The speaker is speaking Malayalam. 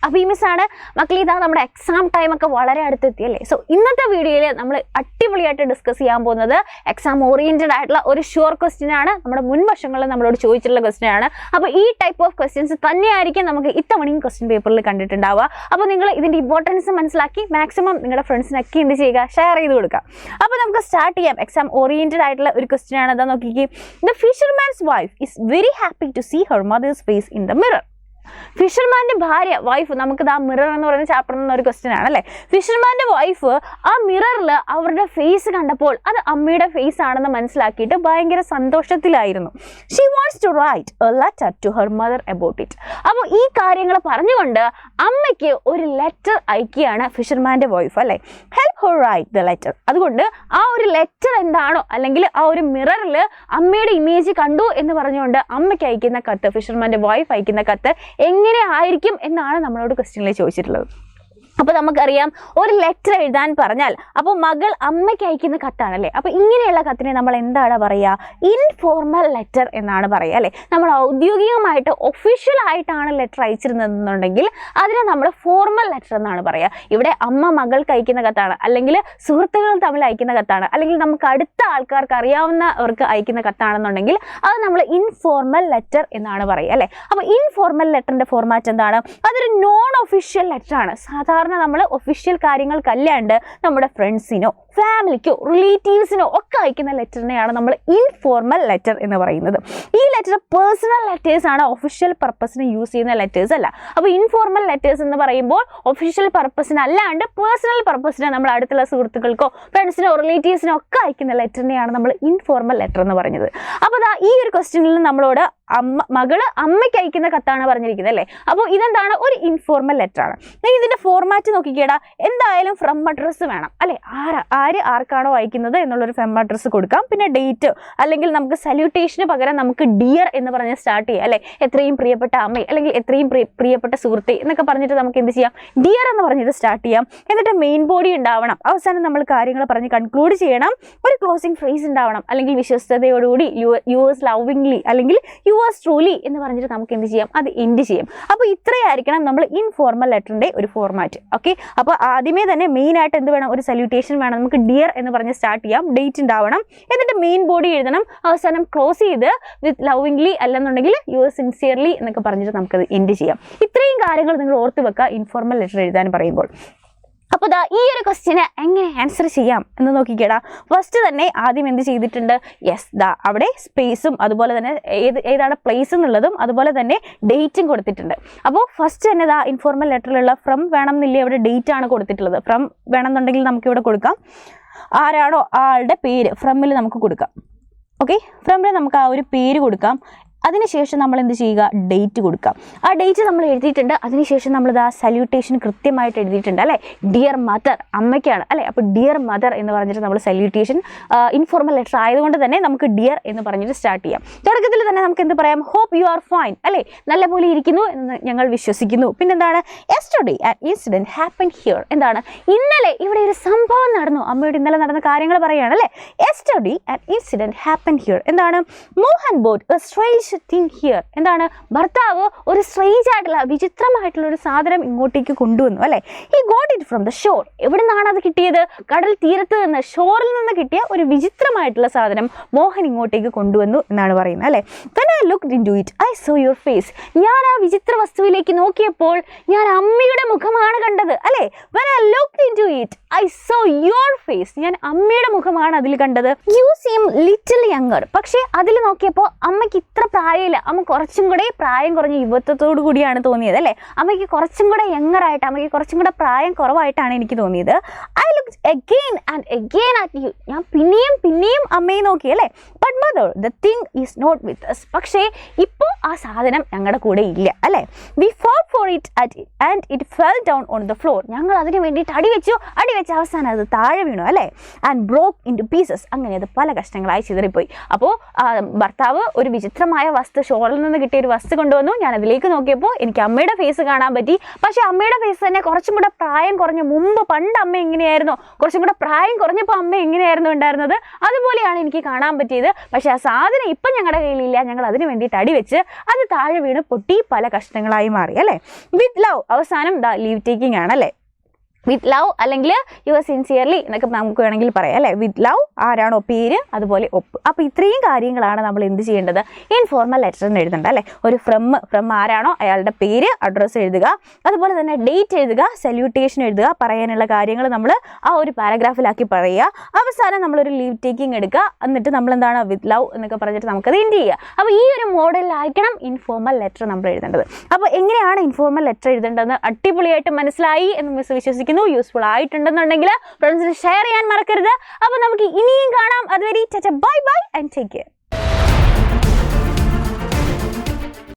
അബീമിസാണ്. മക്കളെ ഇതാ നമ്മുടെ എക്സാം ടൈമൊക്കെ വളരെ അടുത്തെത്തിയല്ലേ. സോ ഇന്നത്തെ വീഡിയോയിൽ നമ്മൾ അടിപൊളിയായിട്ട് ഡിസ്കസ് ചെയ്യാൻ പോകുന്നത് എക്സാം ഓറിയന്റഡ് ആയിട്ടുള്ള ഒരു ഷുവർ ക്വസ്റ്റ്യൻ ആണ്. നമ്മുടെ മുൻ വർഷങ്ങളിൽ നമ്മളോട് ചോദിച്ചിട്ടുള്ള ക്വസ്റ്റ്യൻ ആണ്. അപ്പോൾ ഈ ടൈപ്പ് ഓഫ് ക്വസ്റ്റ്യൻസ് തന്നെയായിരിക്കും നമുക്ക് ഇത്തവണയും ക്വസ്റ്റ്യൻ പേപ്പറിൽ കണ്ടിട്ടുണ്ടാവുക. അപ്പോൾ നിങ്ങൾ ഇതിൻ്റെ ഇമ്പോർട്ടൻസ് മനസ്സിലാക്കി മാക്സിമം നിങ്ങളുടെ ഫ്രണ്ട്സിനൊക്കെ എന്ത് ചെയ്യുക, ഷെയർ ചെയ്ത് കൊടുക്കുക. അപ്പോൾ നമുക്ക് സ്റ്റാർട്ട് ചെയ്യാം. എക്സാം ഓറിയന്റഡ് ആയിട്ടുള്ള ഒരു ക്വസ്റ്റ്യൻ ആണ്. അതാ നോക്കിക്കേ. The fisherman's wife is very happy to see her mother's face in the mirror. ഫിഷർമാൻ്റെ ഭാര്യ വൈഫ്, നമുക്ക് ആ മിറർ എന്ന് പറയുന്ന ചാപ്റ്ററിൽ നിന്ന് ഒരു ക്വസ്റ്റ്യൻ ആണല്ലേ. ഫിഷർമാൻ്റെ വൈഫ് ആ മിററിൽ അവരുടെ ഫേസ് കണ്ടപ്പോൾ അത് അമ്മയുടെ ഫേസ് ആണെന്ന് മനസ്സിലാക്കിയിട്ട് ഭയങ്കര സന്തോഷത്തിലായിരുന്നു. She wants to write a letter to her mother about it. അപ്പോൾ ഈ കാര്യങ്ങൾ പറഞ്ഞുകൊണ്ട് അമ്മയ്ക്ക് ഒരു ലെറ്റർ അയക്കുകയാണ് ഫിഷർമാൻ്റെ വൈഫ് അല്ലേ. Help her write the letter. അതുകൊണ്ട് ആ ഒരു ലെറ്റർ എന്താണോ, അല്ലെങ്കിൽ ആ ഒരു മിററിൽ അമ്മയുടെ ഇമേജ് കണ്ടു എന്ന് പറഞ്ഞുകൊണ്ട് അമ്മയ്ക്ക് അയക്കുന്ന കത്ത്, ഫിഷർമാൻ്റെ വൈഫ് അയക്കുന്ന കത്ത് എങ്ങനെ ആയിരിക്കും എന്നാണ് നമ്മളോട് ക്വസ്റ്റ്യനിൽ ചോദിച്ചിട്ടുള്ളത്. അപ്പോൾ നമുക്കറിയാം, ഒരു ലെറ്റർ എഴുതാൻ പറഞ്ഞാൽ അപ്പോൾ മകൾ അമ്മയ്ക്ക് അയക്കുന്ന കത്താണല്ലേ. അപ്പോൾ ഇങ്ങനെയുള്ള കത്തിനെ നമ്മൾ എന്താണ് പറയുക? ഇൻഫോർമൽ ലെറ്റർ എന്നാണ് പറയുക അല്ലേ. നമ്മൾ ഔദ്യോഗികമായിട്ട് ഒഫീഷ്യൽ ആയിട്ടാണ് ലെറ്റർ അയച്ചിരുന്നതെന്നുണ്ടെങ്കിൽ അതിനെ നമ്മൾ ഫോർമൽ ലെറ്റർ എന്നാണ് പറയുക. ഇവിടെ അമ്മ മകൾക്ക് അയക്കുന്ന കത്താണ്, അല്ലെങ്കിൽ സുഹൃത്തുക്കൾ തമ്മിൽ അയക്കുന്ന കത്താണ്, അല്ലെങ്കിൽ നമുക്ക് അടുത്ത ആൾക്കാർക്ക് അറിയാവുന്നവർക്ക് അയക്കുന്ന കത്താണെന്നുണ്ടെങ്കിൽ അത് നമ്മൾ ഇൻഫോർമൽ ലെറ്റർ എന്നാണ് പറയുക അല്ലേ. അപ്പോൾ ഇൻഫോർമൽ ലെറ്ററിൻ്റെ ഫോർമാറ്റ് എന്താണ്? അതൊരു നോൺ ഒഫീഷ്യൽ ലെറ്ററാണ്. സാധാരണ നമ്മൾ ഒഫീഷ്യൽ കാര്യങ്ങൾക്കല്ലാണ്ട് നമ്മുടെ ഫ്രണ്ട്സിനോ ഫാമിലിക്കോ റിലേറ്റീവ്സിനോ ഒക്കെ അയക്കുന്ന ലെറ്ററിനെയാണ് നമ്മൾ ഇൻഫോർമൽ ലെറ്റർ എന്ന് പറയുന്നത്. ഈ ലെറ്റർ പേഴ്സണൽ ലെറ്റേഴ്സ് ആണ്, ഒഫീഷ്യൽ പർപ്പസിന് യൂസ് ചെയ്യുന്ന ലെറ്റേഴ്സ് അല്ല. അപ്പോൾ ഇൻഫോർമൽ ലെറ്റേഴ്സ് എന്ന് പറയുമ്പോൾ ഒഫീഷ്യൽ പർപ്പസിന് അല്ലാണ്ട് പേഴ്സണൽ പർപ്പസിന് നമ്മൾ അടുത്തുള്ള സുഹൃത്തുക്കൾക്കോ ഫ്രണ്ട്സിനോ റിലേറ്റീവ്സിനോ ഒക്കെ അയക്കുന്ന ലെറ്ററിനെയാണ് നമ്മൾ ഇൻഫോർമൽ ലെറ്റർ എന്ന് പറയുന്നത്. അപ്പോൾ ഈ ഒരു ക്വസ്റ്റ്യനിൽ നമ്മളോട് മകള് അമ്മയ്ക്ക് അയക്കുന്ന കത്താണ് പറഞ്ഞിരിക്കുന്നത് അല്ലേ. അപ്പോൾ ഇതെന്താണ്? ഒരു ഇൻഫോർമൽ ലെറ്റർ ആണ്. ഇതിന്റെ ഫോർമാറ്റ് നോക്കിക്കേടാ. എന്തായാലും ഫ്രം അഡ്രസ്സ് വേണം അല്ലേ. ആര് ആർക്കാണോ അയക്കുന്നത് എന്നുള്ളൊരു ഫ്രം അഡ്രസ്സ് കൊടുക്കാം. പിന്നെ ഡേറ്റ്, അല്ലെങ്കിൽ നമുക്ക് സല്യൂട്ടേഷന് പകരം നമുക്ക് ഡിയർ എന്ന് പറഞ്ഞ് സ്റ്റാർട്ട് ചെയ്യാം അല്ലേ. എത്രയും പ്രിയപ്പെട്ട അമ്മ, അല്ലെങ്കിൽ എത്രയും പ്രിയപ്പെട്ട സുഹൃത്തെ എന്നൊക്കെ പറഞ്ഞിട്ട് നമുക്ക് എന്ത് ചെയ്യാം? ഡിയർ എന്ന് പറഞ്ഞിട്ട് സ്റ്റാർട്ട് ചെയ്യാം. എന്നിട്ട് മെയിൻ ബോഡി ഉണ്ടാവണം. അവസാനം നമ്മൾ കാര്യങ്ങൾ പറഞ്ഞ് കൺക്ലൂഡ് ചെയ്യണം. ഒരു ക്ലോസിംഗ് ഫ്രേസ് ഉണ്ടാവണം, അല്ലെങ്കിൽ വിശ്വസ്തയോടുകൂടി യുവേഴ്സ് ലവിംഗ്ലി, അല്ലെങ്കിൽ യുവേഴ്സ് ട്രൂലി എന്ന് പറഞ്ഞിട്ട് നമുക്ക് എന്ത് ചെയ്യാം? അത് എൻഡ് ചെയ്യാം. അപ്പോൾ ഇത്രയായിരിക്കണം നമ്മൾ ഇൻഫോർമൽ ലെറ്ററിൻ്റെ ഒരു ഫോർമാറ്റ്. ഓക്കെ. അപ്പോൾ ആദ്യമേ തന്നെ മെയിൻ ആയിട്ട് എന്ത് വേണം? ഒരു സല്യൂട്ടേഷൻ വേണം. നമുക്ക് ഡിയർ എന്ന് പറഞ്ഞ് സ്റ്റാർട്ട് ചെയ്യാം. ഡേറ്റ് ഉണ്ടാവണം. എന്നിട്ട് മെയിൻ ബോഡി എഴുതണം. അവസാനം ക്ലോസ് ചെയ്ത് വിത്ത് ലവിംഗ്ലി അല്ലെന്നുണ്ടെങ്കിൽ യുവേഴ്സ് സിൻസിയർലി എന്നൊക്കെ പറഞ്ഞിട്ട് നമുക്കത് എൻഡ് ചെയ്യാം. ഇത്രയും കാര്യങ്ങൾ നിങ്ങൾ ഓർത്ത് വെക്കുക ഇൻഫോർമൽ ലെറ്റർ എഴുതാൻ പറയുമ്പോൾ. അപ്പോൾ ഈ ഒരു ക്വസ്റ്റ്യന് എങ്ങനെ ആൻസർ ചെയ്യാം എന്ന് നോക്കിക്കേടാ. ഫസ്റ്റ് തന്നെ ആദ്യം എന്ത് ചെയ്തിട്ടുണ്ട്? യെസ്, അവിടെ സ്പേസും അതുപോലെ തന്നെ ഏതാണ് പ്ലേസ് എന്നുള്ളതും അതുപോലെ തന്നെ ഡേറ്റും കൊടുത്തിട്ടുണ്ട്. അപ്പോൾ ഫസ്റ്റ് തന്നെ ഇൻഫോർമൽ ലെറ്ററിലുള്ള ഫ്രം വേണം എന്നില്ല, അവിടെ ഡേറ്റ് ആണ് കൊടുത്തിട്ടുള്ളത്. ഫ്രം വേണമെന്നുണ്ടെങ്കിൽ നമുക്കിവിടെ കൊടുക്കാം. ആരാണോ ആളുടെ പേര് ഫ്രമിൽ നമുക്ക് കൊടുക്കാം. ഓക്കെ, ഫ്രമിൽ നമുക്ക് ആ ഒരു പേര് കൊടുക്കാം. അതിനുശേഷം നമ്മൾ എന്ത് ചെയ്യുക? ഡേറ്റ് കൊടുക്കാം. ആ ഡേറ്റ് നമ്മൾ എഴുതിയിട്ടുണ്ട്. അതിനുശേഷം നമ്മൾ സല്യൂട്ടേഷൻ കൃത്യമായിട്ട് എഴുതിയിട്ടുണ്ട് അല്ലേ. ഡിയർ മദർ, അമ്മയ്ക്കാണ് അല്ലേ. അപ്പോൾ ഡിയർ മദർ എന്ന് പറഞ്ഞിട്ട് നമ്മൾ സല്യൂട്ടേഷൻ ഇൻഫോർമൽ ലെറ്റർ ആയതുകൊണ്ട് തന്നെ നമുക്ക് ഡിയർ എന്ന് പറഞ്ഞിട്ട് സ്റ്റാർട്ട് ചെയ്യാം. തുടക്കത്തിൽ തന്നെ നമുക്ക് എന്ത് പറയാം? ഹോപ്പ് യു ആർ ഫൈൻ അല്ലേ. നല്ല പോലെ ഇരിക്കുന്നു എന്ന് ഞങ്ങൾ വിശ്വസിക്കുന്നു. പിന്നെന്താണ്? Yesterday an incident happen here. എന്താണ്? ഇന്നലെ ഇവിടെ ഒരു സംഭവം നടന്നു. അമ്മയോട് ഇന്നലെ നടന്ന കാര്യങ്ങൾ പറയുകയാണ് അല്ലേ. Yesterday an incident happen here. എന്താണ്? Mohan bought a strange thing here. എന്താണ്? ഭർത്താവ് ഒരു സ്ട്രേഞ്ച് ആയിട്ടുള്ള വിചിത്രമായിട്ടുള്ള ഒരു സാധനം ഇങ്ങോട്ടേക്ക് കൊണ്ടുവന്നു അല്ലേ. He got it from the shore. എവിടെ നിന്നാണ് അത് കിട്ടിയത്? കടൽ തീരത്ത് നിന്ന്, ഷോറിൽ നിന്ന് കിട്ടിയ ഒരു വിചിത്രമായിട്ടുള്ള സാധനം മോഹൻ ഇങ്ങോട്ടേക്ക് കൊണ്ടുവന്നു എന്നാണ് പറയുന്നത് അല്ലേ. When I looked into it, I saw your face. ഞാൻ ആ വിചിത്ര വസ്തുവിലേക്ക് നോക്കിയപ്പോൾ ഞാൻ അമ്മയുടെ മുഖമാണ് കണ്ടത് അല്ലേ. When I looked into it, I saw your face. ഞാൻ അമ്മയുടെ മുഖമാണ് അതിൽ കണ്ടത്. You seem little younger. പക്ഷേ അതിൽ നോക്കിയപ്പോൾ അമ്മയ്ക്ക് ഇത്ര പ്രായമില്ല. അമ്മ കുറച്ചും കൂടെ പ്രായം കുറഞ്ഞ യുവത്വത്തോടു കൂടിയാണ് തോന്നിയത് അല്ലേ. അമ്മയ്ക്ക് കുറച്ചും കൂടെ യങ്ങറായിട്ട്, അമ്മയ്ക്ക് കുറച്ചും കൂടെ പ്രായം കുറവായിട്ടാണ് എനിക്ക് തോന്നിയത്. I looked again and again at you. ഞാൻ പിന്നെയും അമ്മയെ നോക്കി അല്ലേ. But mother, the thing is not with us. പക്ഷേ ഇപ്പോൾ ആ സാധനം ഞങ്ങളുടെ കൂടെ ഇല്ല അല്ലേ. We fought for it and it fell down on the floor. ഞങ്ങൾ അതിന് വേണ്ടിയിട്ട് അടി വെച്ച് അവസാനം അത് താഴെ വീണു അല്ലേ. And broke into pieces. അങ്ങനെ അത് പല കഷ്ണങ്ങളായി ചിതറിപ്പോയി. അപ്പോൾ ഭർത്താവ് ഒരു വിചിത്രമായ വസ്തു, ഷോളിൽ നിന്ന് കിട്ടിയ ഒരു വസ്തു കൊണ്ടുവന്നു. ഞാൻ അതിലേക്ക് നോക്കിയപ്പോൾ എനിക്ക് അമ്മയുടെ ഫേസ് കാണാൻ പറ്റി. പക്ഷേ അമ്മയുടെ ഫേസ് തന്നെ കുറച്ചും കൂടെ പ്രായം കുറഞ്ഞ, മുമ്പ് പണ്ട് അമ്മ എങ്ങനെയായിരുന്നു, കുറച്ചും കൂടെ പ്രായം കുറഞ്ഞപ്പോൾ അമ്മ എങ്ങനെയായിരുന്നു ഉണ്ടായിരുന്നത്, അതുപോലെയാണ് എനിക്ക് കാണാൻ പറ്റിയത്. പക്ഷേ ആ സാധനം ഇപ്പം ഞങ്ങളുടെ കയ്യിലില്ല. ഞങ്ങൾ അതിന് വേണ്ടിയിട്ട് അടിവെച്ച് അത് താഴെ വീണ് പൊട്ടി പല കഷ്ണങ്ങളായി മാറി അല്ലേ. വിത്ത് ലവ് അവസാനം ലീവ് ടേക്കിംഗ് ആണല്ലേ. വിത്ത് ലവ് അല്ലെങ്കിൽ യുവർ സിൻസിയർലി എന്നൊക്കെ നമുക്ക് വേണമെങ്കിൽ പറയാം അല്ലേ. വിത്ത് ലവ് ആരാണോ പേര്, അതുപോലെ ഒപ്പ്. അപ്പോൾ ഇത്രയും കാര്യങ്ങളാണ് നമ്മൾ എന്ത് ചെയ്യേണ്ടത്, ഇൻഫോർമൽ ലെറ്ററിന് എഴുതേണ്ടത് അല്ലേ. ഒരു ഫ്രം ആരാണോ അയാളുടെ പേര്, അഡ്രസ്സ് എഴുതുക, അതുപോലെ തന്നെ ഡേറ്റ് എഴുതുക, സല്യൂട്ടേഷൻ എഴുതുക, പറയാനുള്ള കാര്യങ്ങൾ നമ്മൾ ആ ഒരു പാരഗ്രാഫിലാക്കി പറയുക. അവസാനം നമ്മളൊരു ലീവ് ടേക്കിംഗ് എടുക്കുക. എന്നിട്ട് നമ്മൾ എന്താണ് വിത്ത് ലവ് എന്നൊക്കെ പറഞ്ഞിട്ട് നമുക്കത് എൻഡ് ചെയ്യുക. അപ്പോൾ ഈ ഒരു മോഡലിലായിരിക്കണം ഇൻഫോർമൽ ലെറ്റർ നമ്മൾ എഴുതേണ്ടത്. അപ്പോൾ എങ്ങനെയാണ് ഇൻഫോർമൽ ലെറ്റർ എഴുതേണ്ടതെന്ന് അടിപൊളിയായിട്ട് മനസ്സിലായി എന്ന് മിസ് വിശ്വസിക്കുന്നു. യൂസ്ഫുൾ ആയിട്ടുണ്ടെന്നുണ്ടെങ്കിൽ ഫ്രണ്ട്സിന് ഷെയർ ചെയ്യാൻ മറക്കരുത്. അപ്പോൾ നമുക്ക് ഇനിയും കാണാം. അതുവരെ bye bye and take care.